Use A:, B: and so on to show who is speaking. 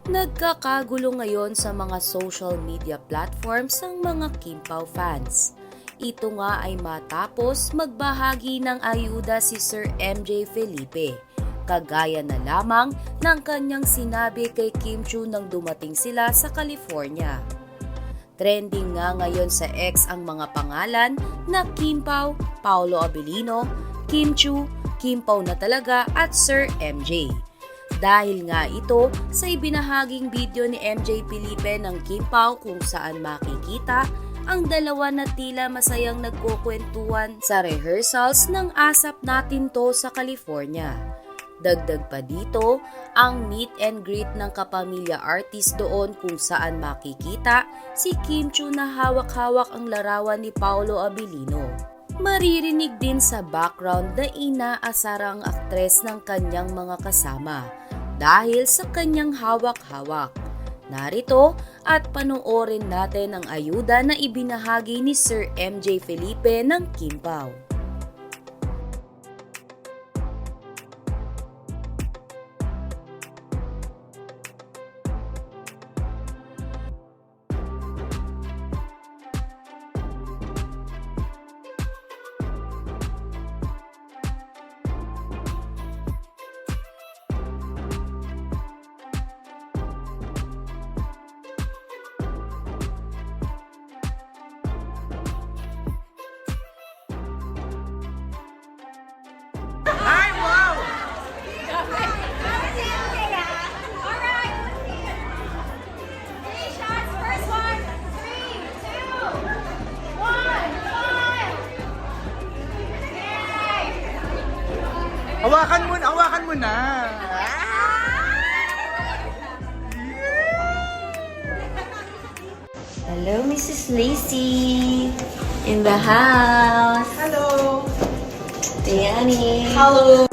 A: Nagkakagulo ngayon sa mga social media platforms ang mga Kim Pao fans. Ito nga ay matapos magbahagi ng ayuda si Sir MJ Felipe. Kagaya na lamang ng kanyang sinabi kay Kim Chiu nang dumating sila sa California. Trending nga ngayon sa X ang mga pangalan na Kim Pao, Paolo Abilino, Kim Chiu, Kim Pao na talaga at Sir MJ. Dahil nga ito sa ibinahaging video ni MJ Felipe ng Kim Pao kung saan makikita ang dalawa na tila masayang nagkukwentuhan sa rehearsals ng Asap Natin To sa California. Dagdag pa dito ang meet and greet ng kapamilya artist doon kung saan makikita si Kim Chiu na hawak-hawak ang larawan ni Paolo Abilino. Maririnig din sa background na inaasarang aktres ng kanyang mga kasama dahil sa kanyang hawak-hawak. Narito at panoorin natin ang ayuda na ibinahagi ni Sir MJ Felipe ng Kim Pao.
B: Hawakan mo na.
A: Hello, Mrs. Lacey in the house.
B: Hello.
A: Tiani.
B: Hello.